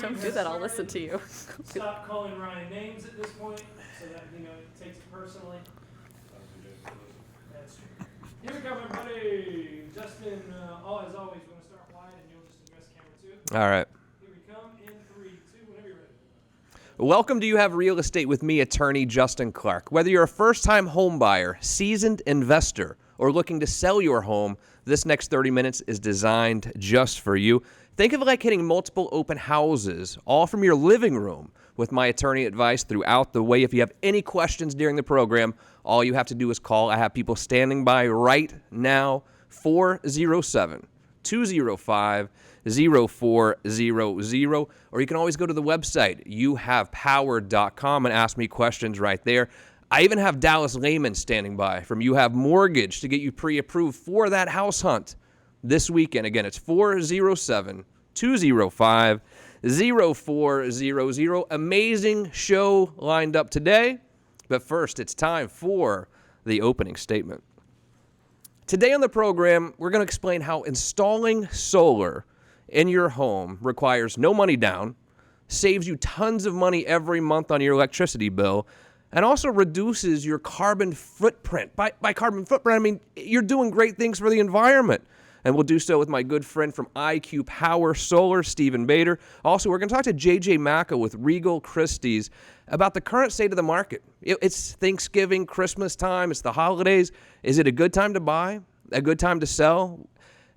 Don't do that. I'll listen to you. Stop calling Ryan names at this point, so that he takes it personally. That's true. Here we go, everybody. Justin, as always, we're going to start wide, and you'll just address camera 2. All right. Here we come in 3, 2, whenever you're ready. Welcome to You Have Real Estate with me, attorney Justin Clark. Whether you're a first-time home buyer, seasoned investor, or looking to sell your home, this next 30 minutes is designed just for you. Think of it like hitting multiple open houses, all from your living room, with my attorney advice throughout the way. If you have any questions during the program, all you have to do is call. I have people standing by right now, 407-205-0400, or you can always go to the website, youhavepower.com, and ask me questions right there. I even have Dallas Lehman standing by from You Have Mortgage to get you pre-approved for that house hunt this weekend. Again, it's 407-205-0400. Amazing show lined up today. But first, it's time for the opening statement. Today on the program, we're going to explain how installing solar in your home requires no money down, saves you tons of money every month on your electricity bill, and also reduces your carbon footprint. By carbon footprint, I mean you're doing great things for the environment. And we'll do so with my good friend from IQ Power Solar, Stephen Bator. Also, we're going to talk to J.J. Macca with Regal Christie's about the current state of the market. It's Thanksgiving, Christmas time, it's the holidays. Is it a good time to buy? A good time to sell?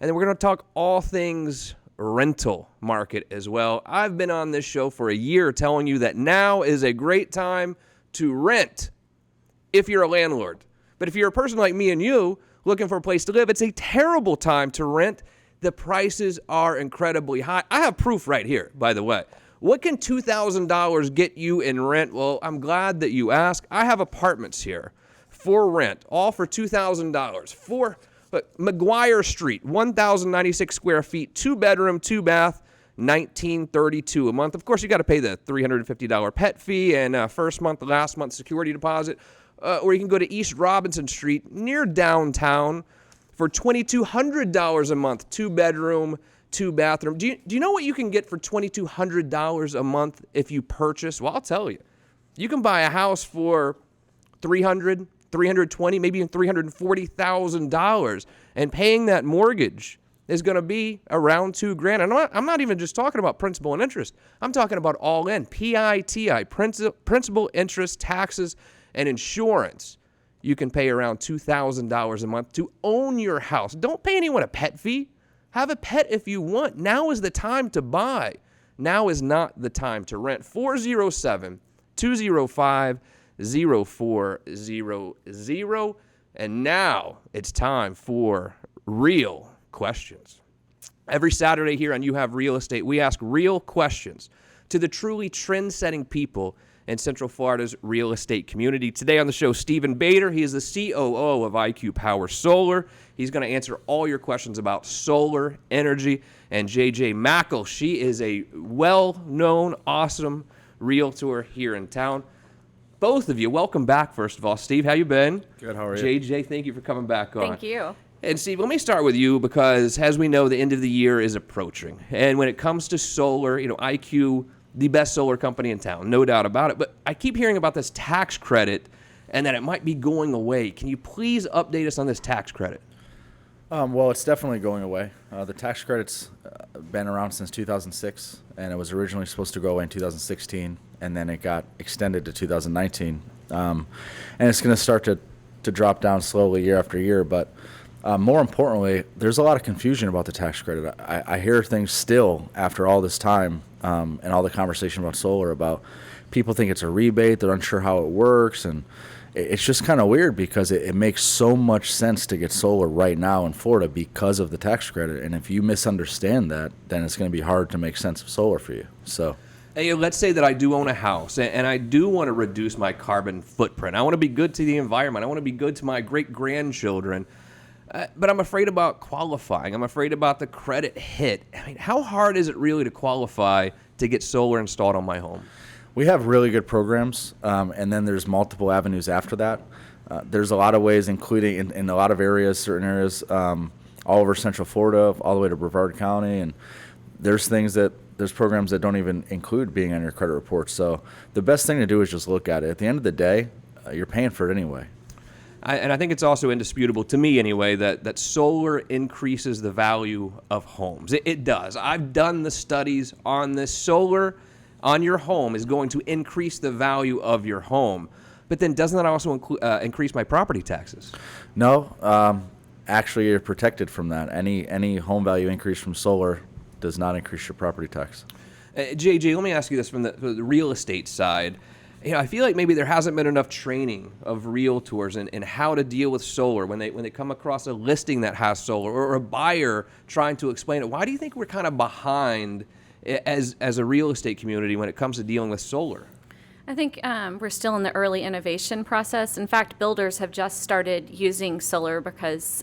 And then we're going to talk all things rental market as well. I've been on this show for a year telling you that now is a great time to rent if you're a landlord. But if you're a person like me and you looking for a place to live, it's a terrible time to rent. The prices are incredibly high. I have proof right here, by the way. What can $2,000 get you in rent? Well, I'm glad that you asked. I have apartments here for rent, all for $2,000. For McGuire Street, 1,096 square feet, 2-bedroom, 2-bath, $1,932 a month. Of course, you got to pay the $350 pet fee and first month, last month security deposit. Or you can go to East Robinson Street near downtown for $2,200 a month, 2-bedroom, 2-bathroom. Do you know what you can get for $2,200 a month if you purchase? Well, I'll tell you. You can buy a house for $300,000, $320,000, maybe even $340,000, and paying that mortgage is going to be around $2,000. I'm not even just talking about principal and interest. I'm talking about all in, PITI, principal, interest, taxes, and insurance. You can pay around $2,000 a month to own your house. Don't pay anyone a pet fee. Have a pet if you want. Now is the time to buy. Now is not the time to rent. 407-205-0400. And now it's time for real questions. Every Saturday here on You Have Real Estate, we ask real questions to the truly trend-setting people in Central Florida's real estate community. Today on the show, Stephen Bator. He is the COO of IQ Power Solar. He's going to answer all your questions about solar energy. And J.J. Macca, she is a well-known, awesome realtor here in town. Both of you, welcome back, first of all. Steve, how you been? Good, how are you? J.J., thank you for coming back on. Thank you. And Steve, let me start with you because, as we know, the end of the year is approaching. And when it comes to solar, IQ, the best solar company in town, no doubt about it. But I keep hearing about this tax credit and that it might be going away. Can you please update us on this tax credit? Well, it's definitely going away. The tax credit's been around since 2006, and it was originally supposed to go away in 2016, and then it got extended to 2019. And it's going to start to drop down slowly year after year, but more importantly, there's a lot of confusion about the tax credit. I hear things still after all this time and all the conversation about solar about people think it's a rebate, they're unsure how it works, and it's just kind of weird because it makes so much sense to get solar right now in Florida because of the tax credit. And if you misunderstand that, then it's going to be hard to make sense of solar for you. So, hey, let's say that I do own a house and I do want to reduce my carbon footprint. I want to be good to the environment. I want to be good to my great-grandchildren. But I'm afraid about qualifying. I'm afraid about the credit hit. I mean, how hard is it really to qualify to get solar installed on my home? We have really good programs, and then there's multiple avenues after that. There's a lot of ways, including in a lot of areas, certain areas, all over Central Florida, all the way to Brevard County, and there's programs that don't even include being on your credit report. So the best thing to do is just look at it. At the end of the day, you're paying for it anyway. And I think it's also indisputable, to me anyway, that solar increases the value of homes. It does. I've done the studies on this. Solar on your home is going to increase the value of your home. But then doesn't that also increase my property taxes? No. Actually, you're protected from that. Any home value increase from solar does not increase your property tax. JJ, let me ask you this from the real estate side. I feel like maybe there hasn't been enough training of realtors in how to deal with solar when they come across a listing that has solar or a buyer trying to explain it. Why do you think we're kind of behind as a real estate community when it comes to dealing with solar? I think we're still in the early innovation process. In fact, builders have just started using solar because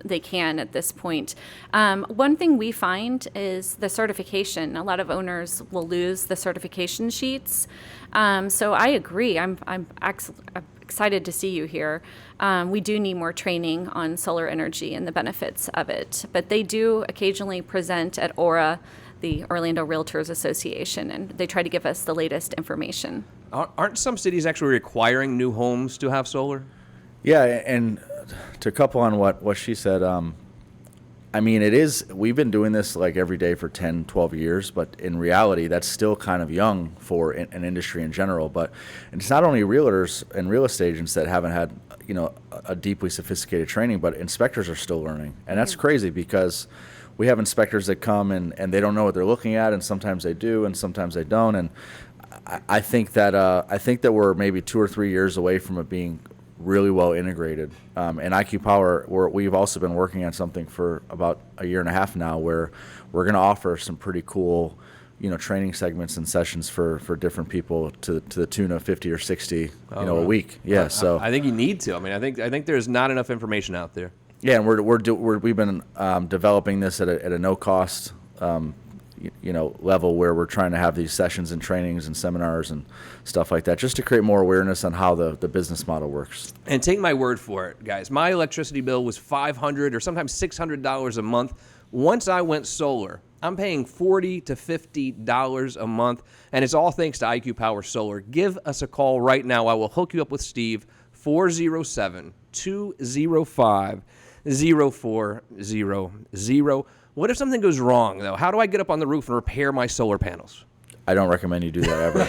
they can at this point. One thing we find is the certification. A lot of owners will lose the certification sheets. So I agree. I'm excited to see you here. We do need more training on solar energy and the benefits of it. But they do occasionally present at ORA, the Orlando Realtors Association, and they try to give us the latest information. Aren't some cities actually requiring new homes to have solar? Yeah, and to couple on what she said, I mean, it is, we've been doing this like every day for 10, 12 years, but in reality, that's still kind of young for an industry in general. But it's not only realtors and real estate agents that haven't had, a deeply sophisticated training, but inspectors are still learning. And that's crazy because we have inspectors that come and they don't know what they're looking at, and sometimes they do, and sometimes they don't. And I think that we're maybe 2 or 3 years away from it being really well integrated. And IQ Power, we've also been working on something for about a year and a half now, where we're going to offer some pretty cool, training segments and sessions for different people to the tune of 50 or 60, a week. Yeah. So I think you need to. I mean, I think there's not enough information out there. Yeah, and we've been developing this at a no cost, level, where we're trying to have these sessions and trainings and seminars and stuff like that, just to create more awareness on how the business model works. And take my word for it, guys. My electricity bill was $500 or sometimes $600 a month. Once I went solar, I'm paying $40 to $50 a month, and it's all thanks to IQ Power Solar. Give us a call right now. I will hook you up with Steve, 407-205-0400. What if something goes wrong, though? How do I get up on the roof and repair my solar panels? I don't recommend you do that ever.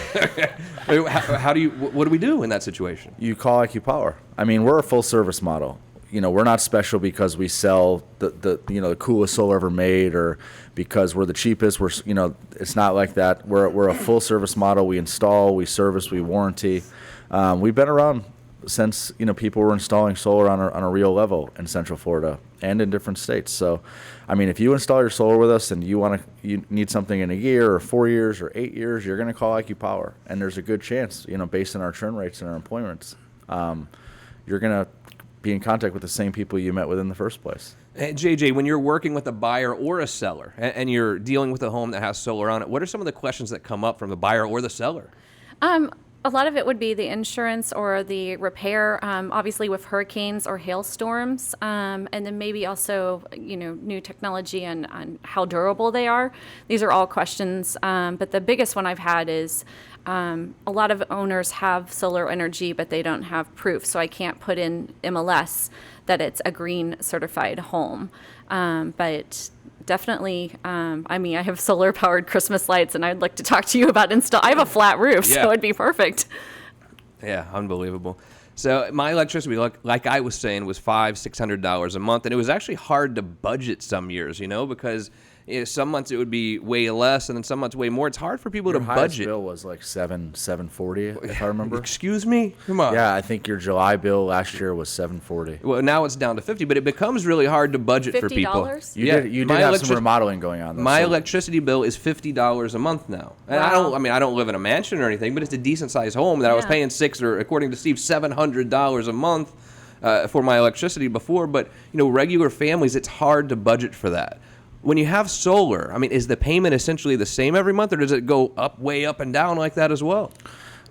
What do we do in that situation? You call IQ Power. I mean, we're a full service model. We're not special because we sell the coolest solar ever made, or because we're the cheapest. It's not like that. We're a full service model. We install, we service, we warranty. We've been around since people were installing solar on a real level in Central Florida and in different states. So, I mean, if you install your solar with us and you need something in a year or 4 years or 8 years, you're going to call IQ Power, and there's a good chance, based on our churn rates and our employments, you're going to be in contact with the same people you met with in the first place. Hey, JJ, when you're working with a buyer or a seller and you're dealing with a home that has solar on it, what are some of the questions that come up from the buyer or the seller? A lot of it would be the insurance or the repair, obviously with hurricanes or hailstorms, and then maybe also, new technology and on how durable they are. These are all questions, but the biggest one I've had is a lot of owners have solar energy, but they don't have proof, so I can't put in MLS that it's a green certified home. But definitely, I have solar powered Christmas lights, and I'd like to talk to you about I have a flat roof, so it'd be perfect. Yeah, unbelievable. So my electricity, like I was saying, was $500-$600 a month, and it was actually hard to budget some years, because some months it would be way less, and then some months way more. It's hard for people to budget. Your bill was like $740, if I remember. Excuse me? Come on. Yeah, I think your July bill last year was $740. Well, now it's down to $50, but it becomes really hard to budget for people. $50? You did have some remodeling going on, though. My electricity bill is $50 a month now. And wow. I don't live in a mansion or anything, but it's a decent sized home that I was paying according to Steve, $700 a month for my electricity before. But regular families, it's hard to budget for that. When you have solar, is the payment essentially the same every month, or does it go way up and down like that as well?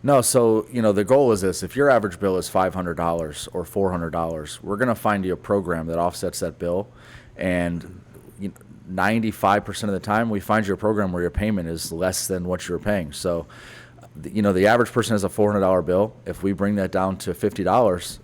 No, so the goal is this: if your average bill is $500 or $400, we're going to find you a program that offsets that bill, and 95% of the time, we find you a program where your payment is less than what you're paying. So, the average person has a $400 bill. If we bring that down to $50,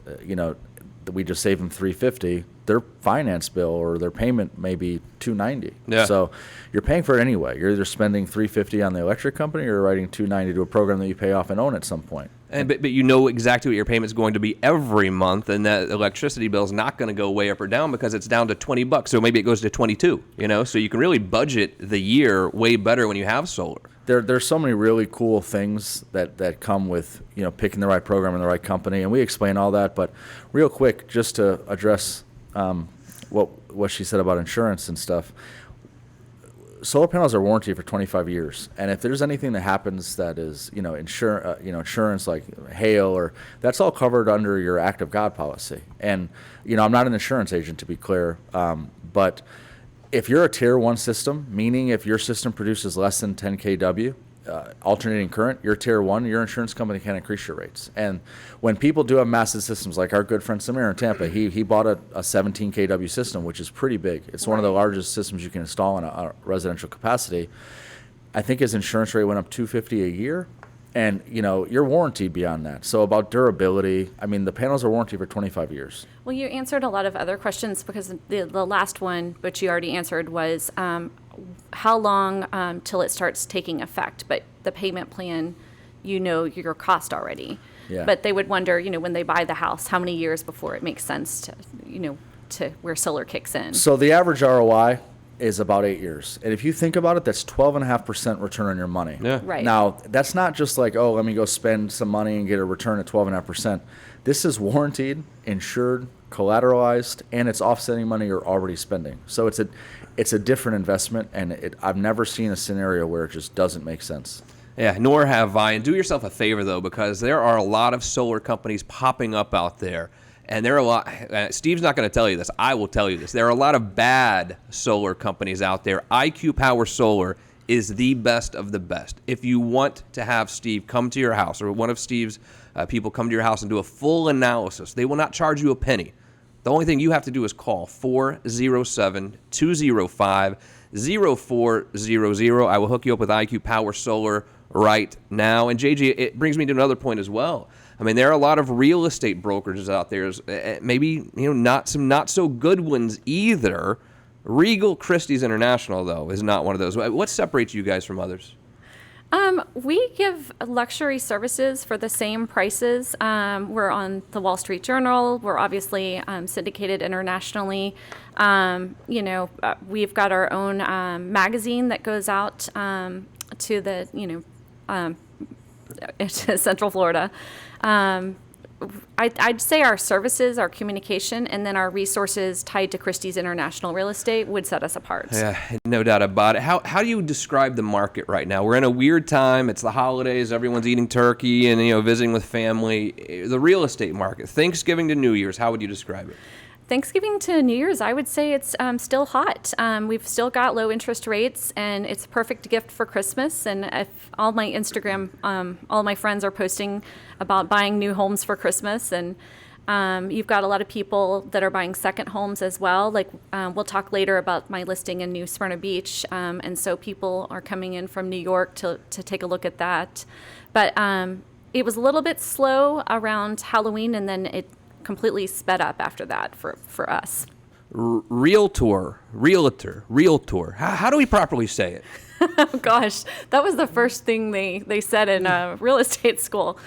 we just save them $350. Their finance bill or their payment may be $290. Yeah. So you're paying for it anyway. You're either spending $350 on the electric company or you're writing $290 to a program that you pay off and own at some point. But you know exactly what your payment's going to be every month, and that electricity bill is not going to go way up or down because it's down to $20. So maybe it goes to 22. So you can really budget the year way better when you have solar. There's so many really cool things that come with picking the right program and the right company, and we explain all that. But real quick, just to address what she said about insurance and stuff. Solar panels are warranted for 25 years, and if there's anything that happens that is insurance like hail or that's all covered under your act of God policy. And I'm not an insurance agent, to be clear, but if you're a tier 1 system, meaning if your system produces less than 10 kW alternating current, you're tier 1, your insurance company can increase your rates. And when people do have massive systems, like our good friend Samir in Tampa, he bought a 17 kW system, which is pretty big. It's one of the largest systems you can install in a residential capacity. I think his insurance rate went up $250 a year. And, you're warranted beyond that. So about durability, the panels are warranted for 25 years. Well, you answered a lot of other questions because the last one, which you already answered, was how long till it starts taking effect. But the payment plan, your cost already. Yeah. But they would wonder, when they buy the house, how many years before it makes sense to where solar kicks in. So the average ROI is about 8 years. And if you think about it, that's 12.5% return on your money. Yeah. Right. Now, that's not just like, let me go spend some money and get a return at 12.5%. This is warranted, insured, collateralized, and it's offsetting money you're already spending. So it's a different investment, and I've never seen a scenario where it just doesn't make sense. Yeah, nor have I. And do yourself a favor, though, because there are a lot of solar companies popping up out there. And there are a lot, Steve's not going to tell you this, I will tell you this. There are a lot of bad solar companies out there. IQ Power Solar is the best of the best. If you want to have Steve come to your house, or one of Steve's people come to your house and do a full analysis, they will not charge you a penny. The only thing you have to do is call 407-205-0400. I will hook you up with IQ Power Solar right now. And JJ, it brings me to another point as well. There are a lot of real estate brokerages out there, maybe not so good ones either. Regal Christie's International, though, is not one of those. What separates you guys from others? We give luxury services for the same prices. We're on the Wall Street Journal. We're obviously syndicated internationally. We've got our own magazine that goes out to the to Central Florida. I'd say our services, our communication, and then our resources tied to Christie's International Real Estate would set us apart. Yeah, no doubt about it. How do you describe the market right now? We're in a weird time. It's the holidays. Everyone's eating turkey and visiting with family. The real estate market, Thanksgiving to New Year's, how would you describe it? Thanksgiving to New Year's, I would say it's still hot. We've still got low interest rates, and it's a perfect gift for Christmas. And if all my Instagram, all my friends are posting about buying new homes for Christmas, and you've got a lot of people that are buying second homes as well. Like we'll talk later about my listing in New Smyrna Beach, and so people are coming in from New York to take a look at that. But it was a little bit slow around Halloween, and then it completely sped up after that for us. Realtor. How do we properly say it? Oh gosh, that was the first thing they said in real estate school.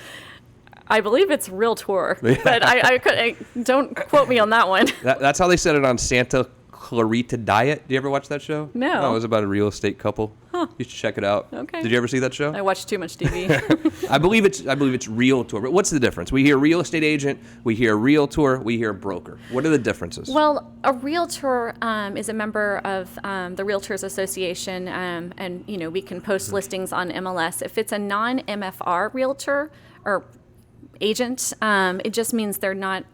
I believe it's realtor, but I don't quote me on that one. That's how they said it on Santa Clarita Diet. Do you ever watch that show? No. Oh, it was about a real estate couple. Huh. You should check it out. Okay. Did you ever see that show? I watch too much TV. I believe it's realtor. But what's the difference? We hear real estate agent, we hear realtor, we hear broker. What are the differences? Well, a realtor is a member of the Realtors Association, and we can post listings on MLS. If it's a non-MFR realtor or agent, it just means they're not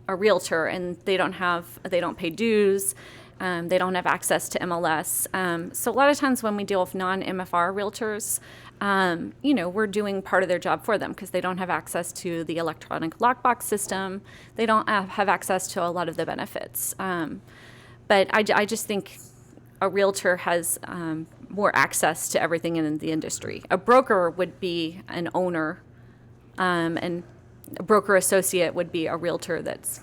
a realtor, and they don't pay dues. They don't have access to MLS. So a lot of times when we deal with non-MFR realtors, we're doing part of their job for them because they don't have access to the electronic lockbox system. They don't have access to a lot of the benefits. But I just think a realtor has more access to everything in the industry. A broker would be an owner, and a broker associate would be a realtor that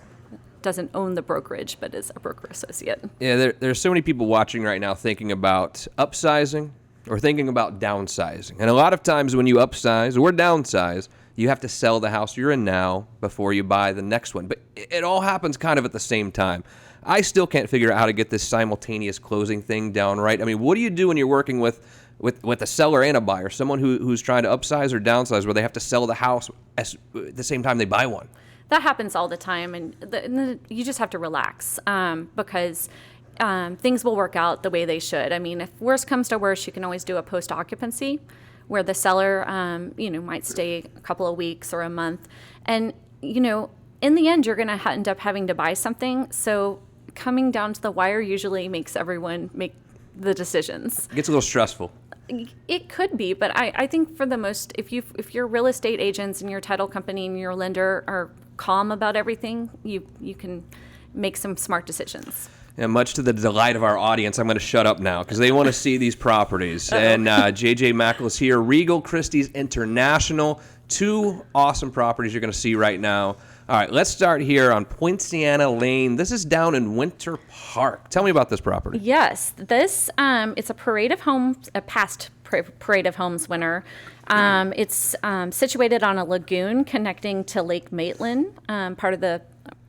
doesn't own the brokerage but is a broker associate. Yeah, there's so many people watching right now thinking about upsizing or thinking about downsizing. And a lot of times when you upsize or downsize, you have to sell the house you're in now before you buy the next one. But it all happens kind of at the same time. I still can't figure out how to get this simultaneous closing thing down right. I mean, what do you do when you're working with a seller and a buyer, someone who's trying to upsize or downsize where they have to sell the house at the same time they buy one? That happens all the time, and you just have to relax because things will work out the way they should. I mean, if worst comes to worst, you can always do a post-occupancy where the seller, might stay a couple of weeks or a month. And, in the end, you're going to end up having to buy something. So coming down to the wire usually makes everyone make the decisions. It gets a little stressful. It could be, but I think for the most, if your real estate agents and your title company and your lender are calm about everything, you can make some smart decisions. And much to the delight of our audience, I'm going to shut up now because they want to see these properties. And JJ Mackel is here, Regal Christie's International. 2 awesome properties you're going to see right now. All right, let's start here on Poinciana Lane. This is down in Winter Park. Tell me about this property. Yes, this it's a parade of homes, a past parade of homes winner. It's situated on a lagoon connecting to Lake Maitland, part of the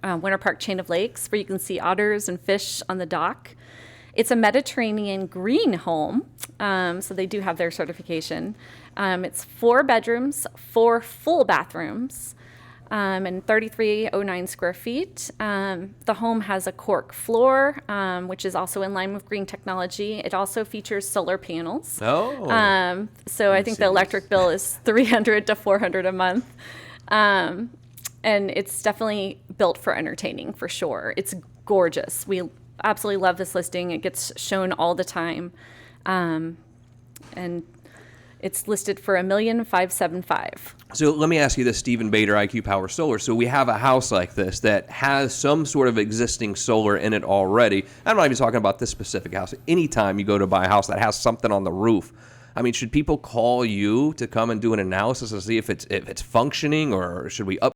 Winter Park chain of lakes, where you can see otters and fish on the dock. It's a Mediterranean green home, so they do have their certification. It's 4 bedrooms, 4 full bathrooms, and 3,309 square feet. The home has a cork floor, which is also in line with green technology. It also features solar panels. Oh. So I think the electric bill is $300 to $400 a month. And it's definitely built for entertaining, for sure. It's gorgeous. We absolutely love this listing. It gets shown all the time. And it's listed for $1,575,000. So let me ask you this, Stephen Bator, IQ Power Solar. So we have a house like this that has some sort of existing solar in it already. I'm not even talking about this specific house. Anytime you go to buy a house that has something on the roof, I mean, should people call you to come and do an analysis to see if it's functioning, or should we